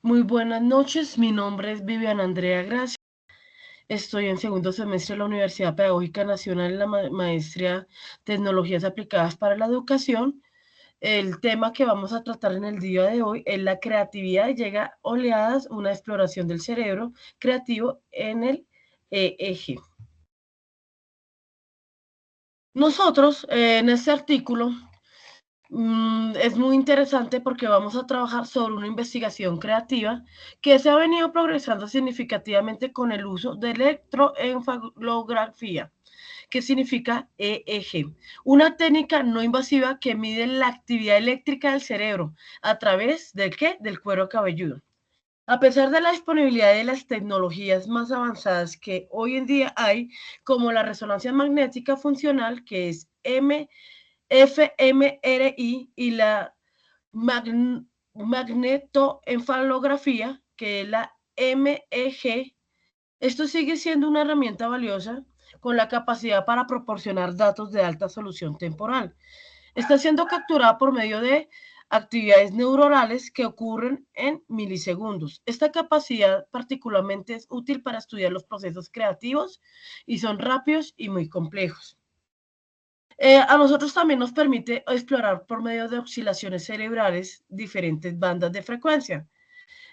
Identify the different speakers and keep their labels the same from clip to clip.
Speaker 1: Muy buenas noches, mi nombre es Viviana Andrea Gracia. Estoy en segundo semestre de la Universidad Pedagógica Nacional en la maestría Tecnologías Aplicadas para la Educación. El tema que vamos a tratar en el día de hoy es la creatividad y llega oleadas, una exploración del cerebro creativo en el eje. Nosotros en este artículo es muy interesante porque vamos a trabajar sobre una investigación creativa que se ha venido progresando significativamente con el uso de electroencefalografía, que significa EEG, una técnica no invasiva que mide la actividad eléctrica del cerebro a través del ¿qué? Del cuero cabelludo. A pesar de la disponibilidad de las tecnologías más avanzadas que hoy en día hay, como la resonancia magnética funcional, que es fMRI, y la magnetoencefalografía, que es la MEG, esto sigue siendo una herramienta valiosa con la capacidad para proporcionar datos de alta solución temporal. Está siendo capturada por medio de actividades neuronales que ocurren en milisegundos. Esta capacidad particularmente es útil para estudiar los procesos creativos y son rápidos y muy complejos. A nosotros también nos permite explorar por medio de oscilaciones cerebrales diferentes bandas de frecuencia.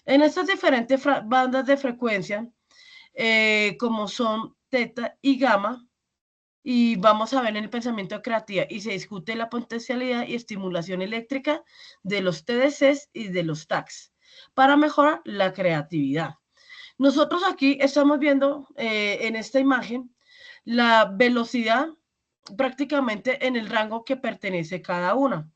Speaker 1: En estas diferentes bandas de frecuencia, como son teta y gamma, y vamos a ver en el pensamiento creativo y se discute la potencialidad y estimulación eléctrica de los TDCs y de los TACs para mejorar la creatividad. Nosotros aquí estamos viendo en esta imagen la velocidad prácticamente en el rango que pertenece cada una.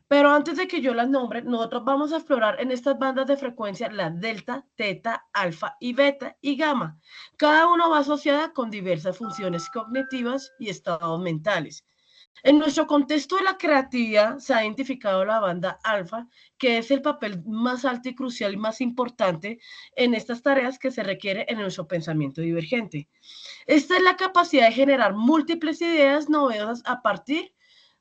Speaker 1: Pero antes de que yo las nombre, nosotros vamos a explorar en estas bandas de frecuencia la delta, teta, alfa y beta y gamma. Cada una va asociada con diversas funciones cognitivas y estados mentales. En nuestro contexto de la creatividad se ha identificado la banda alfa, que es el papel más alto y crucial y más importante en estas tareas que se requiere en nuestro pensamiento divergente. Esta es la capacidad de generar múltiples ideas novedosas a partir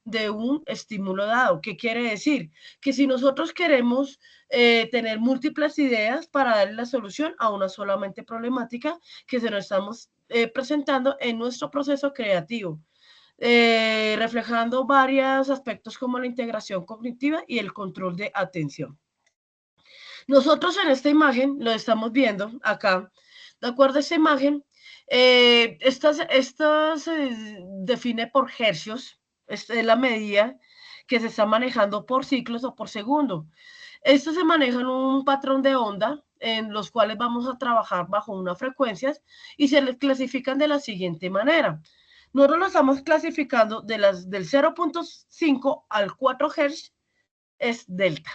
Speaker 1: de un estímulo dado. ¿Qué quiere decir? Que si nosotros queremos tener múltiples ideas para darle la solución a una solamente problemática que se nos estamos presentando en nuestro proceso creativo, reflejando varios aspectos como la integración cognitiva y el control de atención. Nosotros en esta imagen lo estamos viendo acá, de acuerdo a esta imagen, esta se define por hercios, esta es la medida que se está manejando por ciclos o por segundo. Esto se maneja en un patrón de onda en los cuales vamos a trabajar bajo unas frecuencias y se les clasifican de la siguiente manera. Nosotros lo estamos clasificando del 0.5 al 4 Hz, es delta.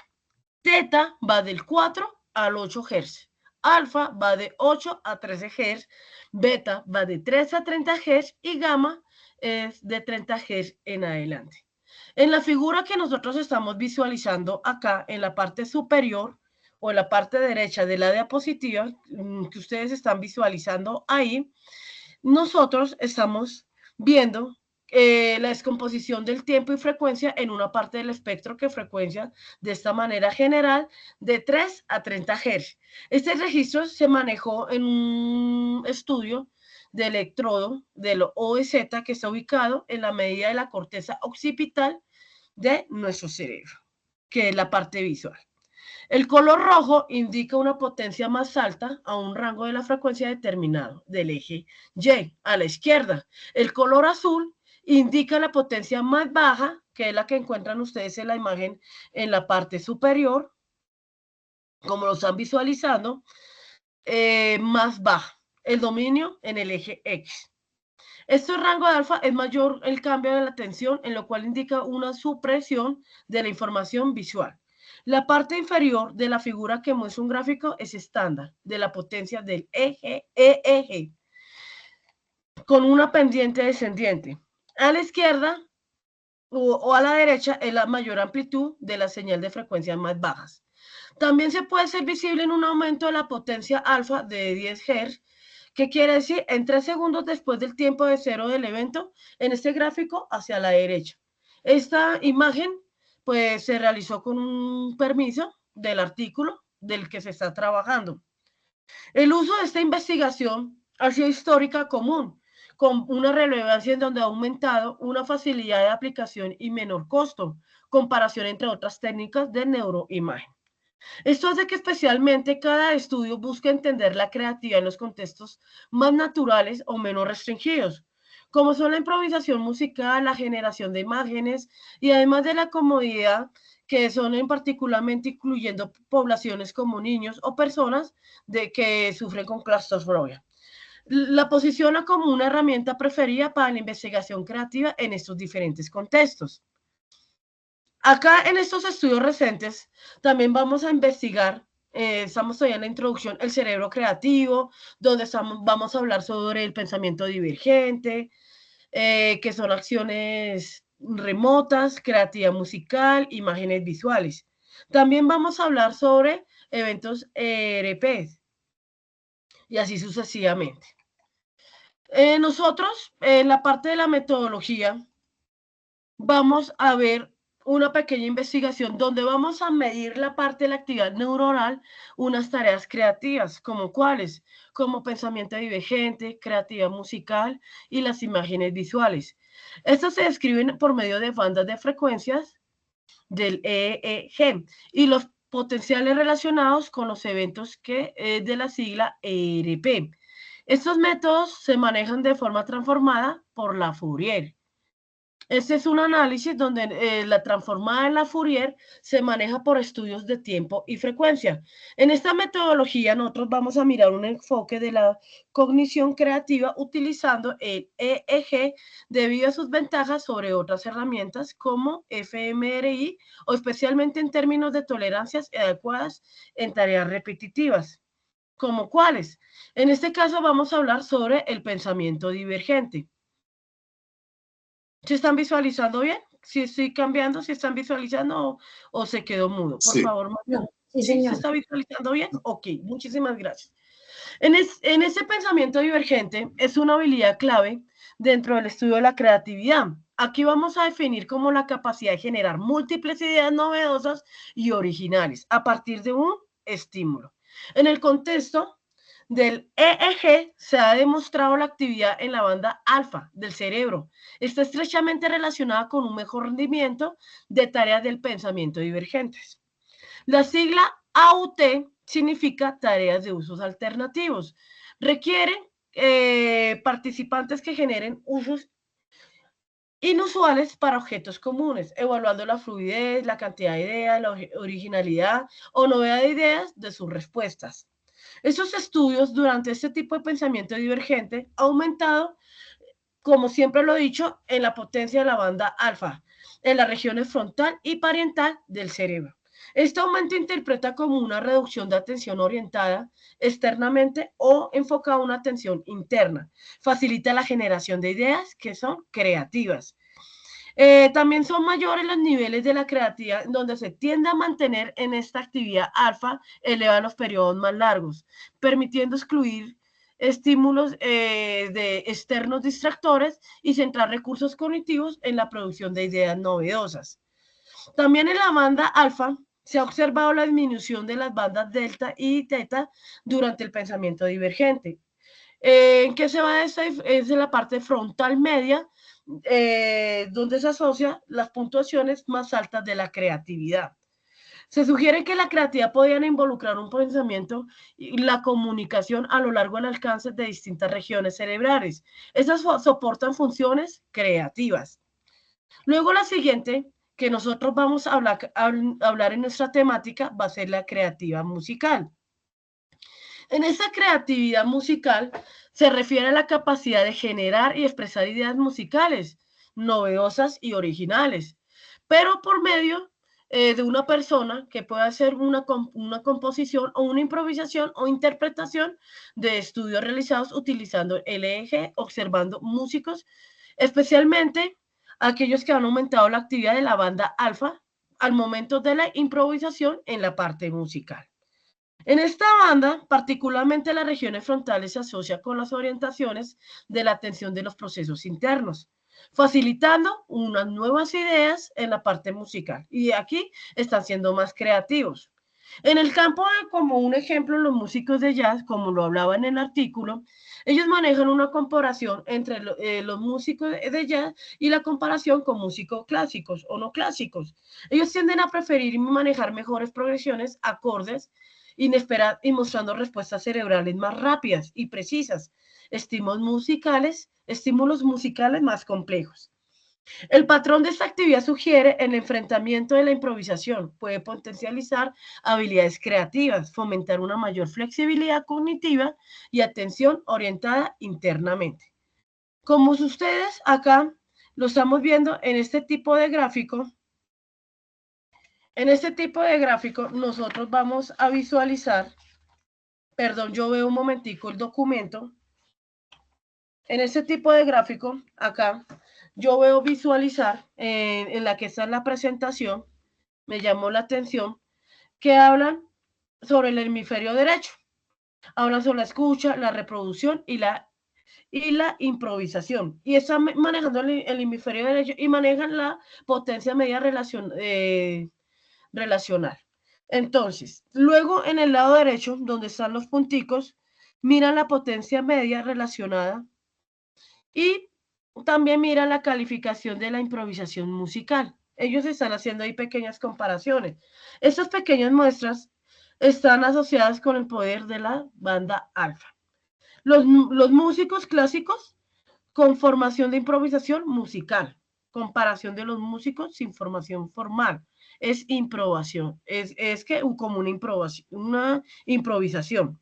Speaker 1: Teta va del 4 al 8 Hz. Alfa va de 8 a 13 Hz. Beta va de 3 a 30 Hz y gamma es de 30 Hz en adelante. En la figura que nosotros estamos visualizando acá en la parte superior o en la parte derecha de la diapositiva que ustedes están visualizando ahí, nosotros estamos viendo la descomposición del tiempo y frecuencia en una parte del espectro que frecuencia de esta manera general de 3 a 30 Hz. Este registro se manejó en un estudio de electrodo del OEZ que está ubicado en la medida de la corteza occipital de nuestro cerebro, que es la parte visual. El color rojo indica una potencia más alta a un rango de la frecuencia determinado del eje Y a la izquierda. El color azul indica la potencia más baja, que es la que encuentran ustedes en la imagen en la parte superior, como lo están visualizando, más baja. El dominio en el eje X. Este rango de alfa es mayor el cambio de la tensión, en lo cual indica una supresión de la información visual. La parte inferior de la figura que muestra un gráfico es estándar de la potencia del eje EEG con una pendiente descendiente. A la izquierda o a la derecha es la mayor amplitud de la señal de frecuencias más bajas. También se puede ser visible en un aumento de la potencia alfa de 10 Hz. ¿Qué quiere decir? En 3 segundos después del tiempo de cero del evento, en este gráfico hacia la derecha. Esta imagen pues se realizó con un permiso del artículo del que se está trabajando. El uso de esta investigación ha sido histórica común, con una relevancia en donde ha aumentado una facilidad de aplicación y menor costo, comparación entre otras técnicas de neuroimagen. Esto hace que especialmente cada estudio busque entender la creatividad en los contextos más naturales o menos restringidos, como son la improvisación musical, la generación de imágenes y además de la comodidad que son en particularmente incluyendo poblaciones como niños o personas que sufren con claustrofobia. La posiciona como una herramienta preferida para la investigación creativa en estos diferentes contextos. Acá en estos estudios recientes también vamos a investigar, estamos todavía en la introducción, el cerebro creativo, donde vamos a hablar sobre el pensamiento divergente, que son acciones remotas, creatividad musical, imágenes visuales. También vamos a hablar sobre eventos ERP y así sucesivamente. Nosotros, en la parte de la metodología, vamos a ver una pequeña investigación donde vamos a medir la parte de la actividad neuronal, unas tareas creativas, como cuáles, como pensamiento divergente, creatividad musical y las imágenes visuales. Estas se describen por medio de bandas de frecuencias del EEG y los potenciales relacionados con los eventos de la sigla ERP. Estos métodos se manejan de forma transformada por la Fourier. Este es un análisis donde la transformada en la Fourier se maneja por estudios de tiempo y frecuencia. En esta metodología nosotros vamos a mirar un enfoque de la cognición creativa utilizando el EEG debido a sus ventajas sobre otras herramientas como fMRI o especialmente en términos de tolerancias adecuadas en tareas repetitivas. ¿Como cuáles? En este caso vamos a hablar sobre el pensamiento divergente. ¿Se están visualizando bien? Si estoy cambiando, si están visualizando o se quedó mudo. Por favor,
Speaker 2: no, sí,
Speaker 1: ¿sí se
Speaker 2: señor.
Speaker 1: está visualizando bien? Ok, muchísimas gracias. En ese pensamiento divergente es una habilidad clave dentro del estudio de la creatividad. Aquí vamos a definir como la capacidad de generar múltiples ideas novedosas y originales a partir de un estímulo. En el contexto del EEG se ha demostrado la actividad en la banda alfa del cerebro. Está estrechamente relacionada con un mejor rendimiento de tareas del pensamiento divergentes. La sigla AUT significa tareas de usos alternativos. Requiere participantes que generen usos inusuales para objetos comunes, evaluando la fluidez, la cantidad de ideas, la originalidad o novedad de ideas de sus respuestas. Esos estudios durante este tipo de pensamiento divergente ha aumentado, como siempre lo he dicho, en la potencia de la banda alfa, en las regiones frontal y parietal del cerebro. Este aumento interpreta como una reducción de atención orientada externamente o enfocada a una atención interna. Facilita la generación de ideas que son creativas. También son mayores los niveles de la creatividad, donde se tiende a mantener en esta actividad alfa, eleva los periodos más largos, permitiendo excluir estímulos de externos distractores y centrar recursos cognitivos en la producción de ideas novedosas. También en la banda alfa se ha observado la disminución de las bandas delta y teta durante el pensamiento divergente. ¿En qué se va esta? Es en la parte frontal media, donde se asocia las puntuaciones más altas de la creatividad. Se sugiere que la creatividad podría involucrar un pensamiento y la comunicación a lo largo del alcance de distintas regiones cerebrales. Estas soportan funciones creativas. Luego la siguiente que nosotros vamos a hablar en nuestra temática va a ser la creativa musical. En esa creatividad musical se refiere a la capacidad de generar y expresar ideas musicales novedosas y originales, pero por medio de una persona que pueda hacer una composición o una improvisación o interpretación de estudios realizados utilizando el EEG, observando músicos, especialmente aquellos que han aumentado la actividad de la banda alfa al momento de la improvisación en la parte musical. En esta banda, particularmente las regiones frontales se asocia con las orientaciones de la atención de los procesos internos, facilitando unas nuevas ideas en la parte musical. Y aquí están siendo más creativos. En el campo de, como un ejemplo, los músicos de jazz, como lo hablaba en el artículo, ellos manejan una comparación entre los músicos de jazz y la comparación con músicos clásicos o no clásicos. Ellos tienden a preferir y manejar mejores progresiones, acordes, inesperadas y mostrando respuestas cerebrales más rápidas y precisas, estímulos musicales más complejos. El patrón de esta actividad sugiere el enfrentamiento de la improvisación, puede potencializar habilidades creativas, fomentar una mayor flexibilidad cognitiva y atención orientada internamente. Como ustedes acá lo estamos viendo en este tipo de gráfico nosotros vamos a visualizar, perdón, yo veo un momentico el documento. En este tipo de gráfico, acá, yo veo visualizar en la que está en la presentación, me llamó la atención, que hablan sobre el hemisferio derecho. Hablan sobre la escucha, la reproducción y la improvisación. Y están manejando el hemisferio derecho y manejan la potencia media relacional. Entonces, luego en el lado derecho, donde están los punticos, miran la potencia media relacionada y también miran la calificación de la improvisación musical. Ellos están haciendo ahí pequeñas comparaciones. Estas pequeñas muestras están asociadas con el poder de la banda alfa. Los músicos clásicos con formación de improvisación musical. Comparación de los músicos sin formación formal. Es improvisación. Es que como una improvisación.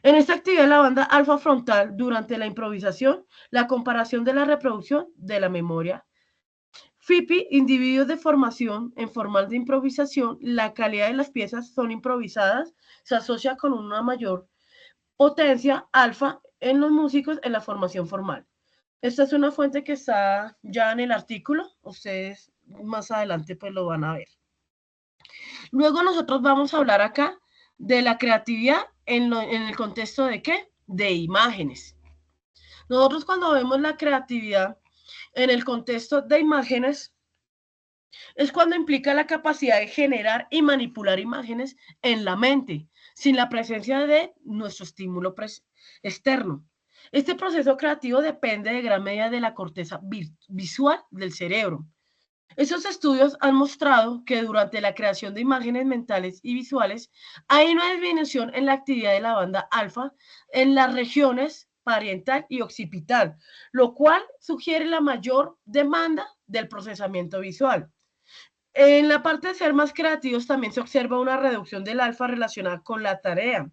Speaker 1: En esta actividad, la banda alfa frontal, durante la improvisación, la comparación de la reproducción de la memoria. FIPI, individuos de formación en formal de improvisación, la calidad de las piezas son improvisadas, se asocia con una mayor potencia alfa en los músicos en la formación formal. Esta es una fuente que está ya en el artículo, ustedes más adelante pues lo van a ver. Luego nosotros vamos a hablar acá de la creatividad en el contexto de ¿qué? De imágenes. Nosotros cuando vemos la creatividad en el contexto de imágenes, es cuando implica la capacidad de generar y manipular imágenes en la mente, sin la presencia de nuestro estímulo externo. Este proceso creativo depende de gran medida de la corteza visual del cerebro. Esos estudios han mostrado que durante la creación de imágenes mentales y visuales hay una disminución en la actividad de la banda alfa en las regiones parietal y occipital, lo cual sugiere la mayor demanda del procesamiento visual. En la parte de ser más creativos también se observa una reducción del alfa relacionada con la tarea.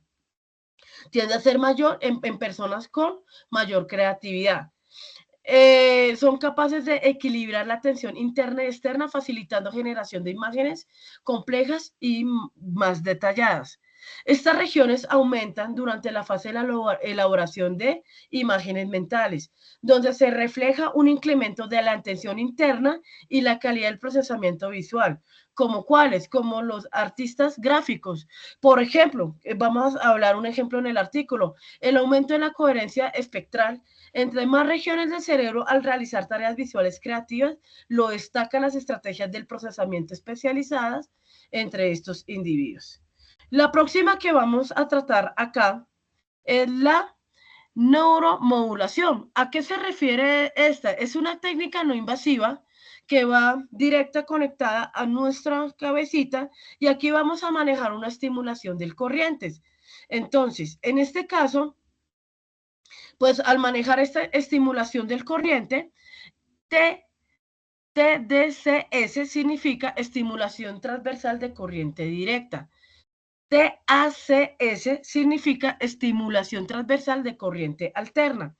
Speaker 1: Tiende a ser mayor en personas con mayor creatividad. Son capaces de equilibrar la atención interna y externa, facilitando generación de imágenes complejas y más detalladas. Estas regiones aumentan durante la fase de la elaboración de imágenes mentales, donde se refleja un incremento de la atención interna y la calidad del procesamiento visual. ¿Como cuáles? Como los artistas gráficos. Por ejemplo, vamos a hablar un ejemplo en el artículo, el aumento de la coherencia espectral entre más regiones del cerebro al realizar tareas visuales creativas, lo destacan las estrategias del procesamiento especializadas entre estos individuos. La próxima que vamos a tratar acá es la neuromodulación. ¿A qué se refiere esta? Es una técnica no invasiva que va directa conectada a nuestra cabecita y aquí vamos a manejar una estimulación del corrientes. Entonces, en este caso, pues al manejar esta estimulación del corriente, TDCS significa estimulación transversal de corriente directa. TACS significa estimulación transversal de corriente alterna.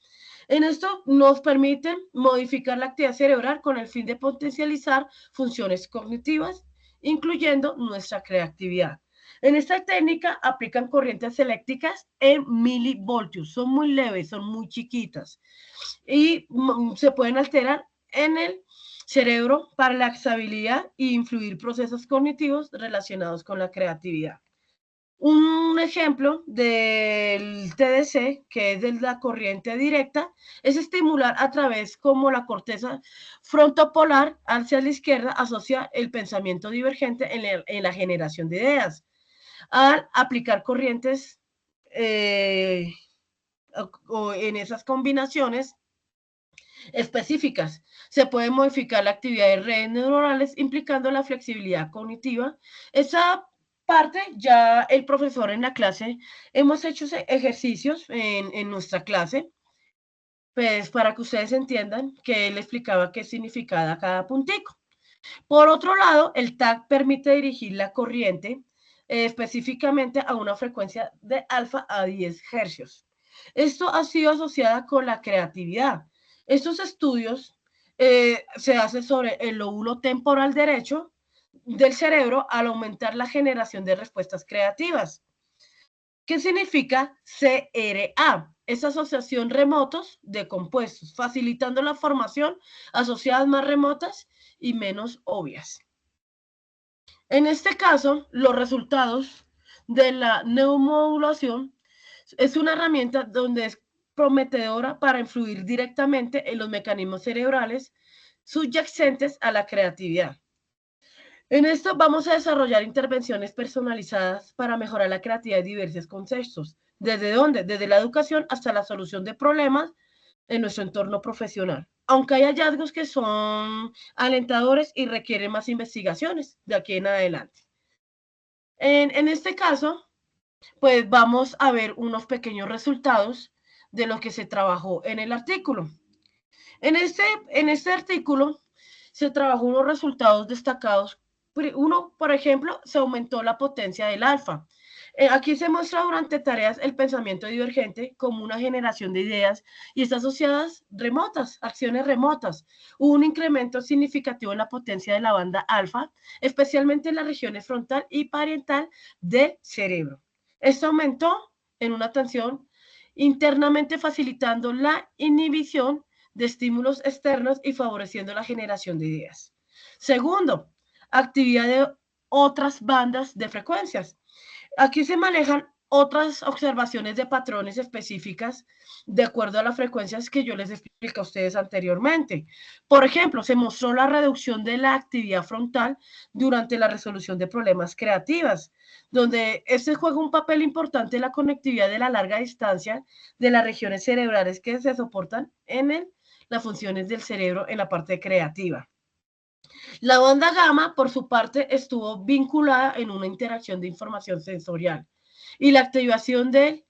Speaker 1: En esto nos permite modificar la actividad cerebral con el fin de potencializar funciones cognitivas, incluyendo nuestra creatividad. En esta técnica aplican corrientes eléctricas en milivoltios, son muy leves, son muy chiquitas y se pueden alterar en el cerebro para la estabilidad e influir procesos cognitivos relacionados con la creatividad. Un ejemplo del TDC, que es de la corriente directa, es estimular a través como la corteza frontopolar hacia la izquierda asocia el pensamiento divergente en la generación de ideas. al aplicar corrientes o en esas combinaciones específicas. Se puede modificar la actividad de redes neuronales implicando la flexibilidad cognitiva. Esa parte ya el profesor en la clase, hemos hecho ejercicios en nuestra clase, pues para que ustedes entiendan que él explicaba qué significaba cada puntico. Por otro lado, el TAC permite dirigir la corriente específicamente a una frecuencia de alfa a 10 hercios. Esto ha sido asociado con la creatividad. Estos estudios se hacen sobre el lóbulo temporal derecho del cerebro al aumentar la generación de respuestas creativas. ¿Qué significa CRA? Es asociación remotos de compuestos, facilitando la formación asociadas más remotas y menos obvias. En este caso, los resultados de la neuromodulación es una herramienta donde es prometedora para influir directamente en los mecanismos cerebrales subyacentes a la creatividad. En esto vamos a desarrollar intervenciones personalizadas para mejorar la creatividad en diversos contextos. ¿Desde dónde? Desde la educación hasta la solución de problemas en nuestro entorno profesional. Aunque hay hallazgos que son alentadores y requieren más investigaciones de aquí en adelante. En este caso, pues vamos a ver unos pequeños resultados de lo que se trabajó en el artículo. En este artículo se trabajó unos resultados destacados. Uno, por ejemplo, se aumentó la potencia del alfa. Aquí se muestra durante tareas el pensamiento divergente como una generación de ideas y está asociadas remotas, acciones remotas. Hubo un incremento significativo en la potencia de la banda alfa, especialmente en las regiones frontal y parietal del cerebro. Esto aumentó en una tensión internamente facilitando la inhibición de estímulos externos y favoreciendo la generación de ideas. Segundo, actividad de otras bandas de frecuencias. Aquí se manejan otras observaciones de patrones específicas de acuerdo a las frecuencias que yo les expliqué a ustedes anteriormente. Por ejemplo, se mostró la reducción de la actividad frontal durante la resolución de problemas creativas, donde este juega un papel importante en la conectividad de la larga distancia de las regiones cerebrales que se soportan en las funciones del cerebro en la parte creativa. La banda gamma, por su parte, estuvo vinculada en una interacción de información sensorial y la activación de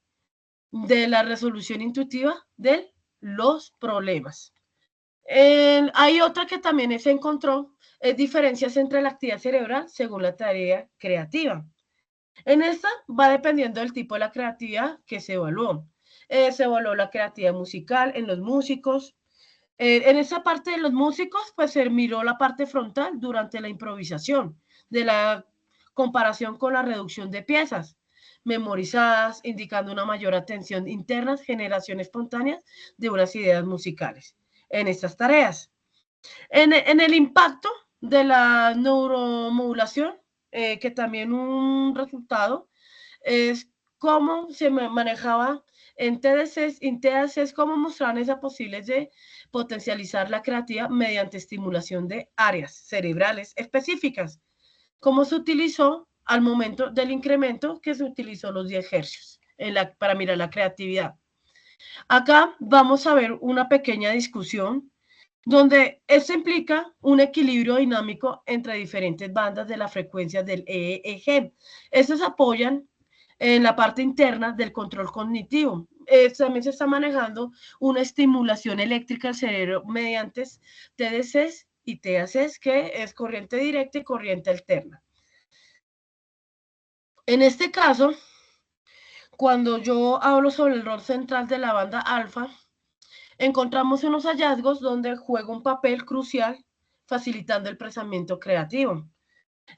Speaker 1: la resolución intuitiva de los problemas. Hay otra que también se encontró, es diferencias entre la actividad cerebral según la tarea creativa. En esta va dependiendo del tipo de la creatividad que se evaluó. Se evaluó la creatividad musical en los músicos. En esa parte de los músicos, pues se miró la parte frontal durante la improvisación, de la comparación con la reducción de piezas memorizadas, indicando una mayor atención interna, generación espontánea de unas ideas musicales en estas tareas. En el impacto de la neuromodulación, que también un resultado es cómo se manejaba en TDCs, en TDCs, cómo mostraban esas posibles de potencializar la creatividad mediante estimulación de áreas cerebrales específicas, como se utilizó al momento del incremento que se utilizó los 10 hercios para mirar la creatividad. Acá vamos a ver una pequeña discusión donde esto implica un equilibrio dinámico entre diferentes bandas de la frecuencia del EEG. Estos apoyan en la parte interna del control cognitivo. También se está manejando una estimulación eléctrica al cerebro mediante TDCs y TACs, que es corriente directa y corriente alterna. En este caso, cuando yo hablo sobre el rol central de la banda alfa, encontramos unos hallazgos donde juega un papel crucial facilitando el pensamiento creativo.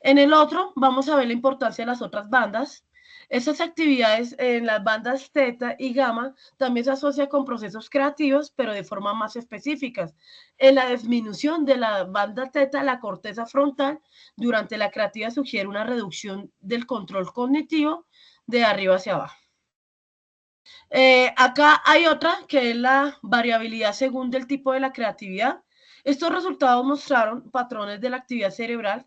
Speaker 1: En el otro vamos a ver la importancia de las otras bandas. Esas actividades en las bandas teta y gamma también se asocian con procesos creativos, pero de forma más específicas. En la disminución de la banda teta, la corteza frontal durante la creatividad sugiere una reducción del control cognitivo de arriba hacia abajo. Acá hay otra que es la variabilidad según el tipo de la creatividad. Estos resultados mostraron patrones de la actividad cerebral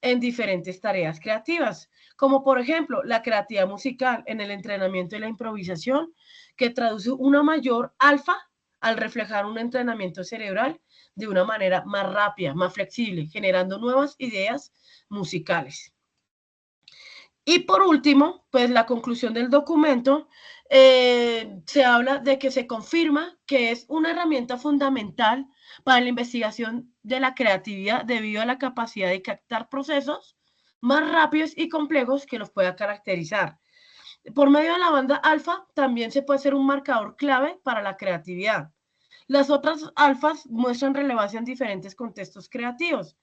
Speaker 1: en diferentes tareas creativas, como por ejemplo la creatividad musical en el entrenamiento y la improvisación, que traduce una mayor alfa al reflejar un entrenamiento cerebral de una manera más rápida, más flexible, generando nuevas ideas musicales. Y por último, pues la conclusión del documento, se habla de que se confirma que es una herramienta fundamental para la investigación de la creatividad debido a la capacidad de captar procesos más rápidos y complejos que los pueda caracterizar. Por medio de la banda alfa también se puede ser un marcador clave para la creatividad. Las otras alfas muestran relevancia en diferentes contextos creativos.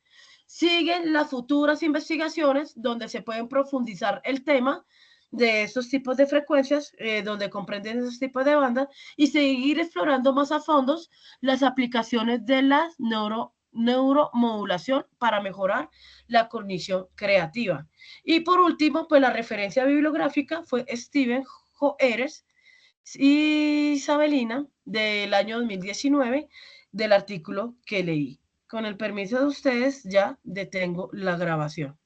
Speaker 1: Siguen las futuras investigaciones donde se pueden profundizar el tema de esos tipos de frecuencias, donde comprenden esos tipos de bandas, y seguir explorando más a fondo las aplicaciones de la neuromodulación para mejorar la cognición creativa. Y por último, pues la referencia bibliográfica fue Steven Joeres y Isabelina del año 2019 del artículo que leí. Con el permiso de ustedes, ya detengo la grabación.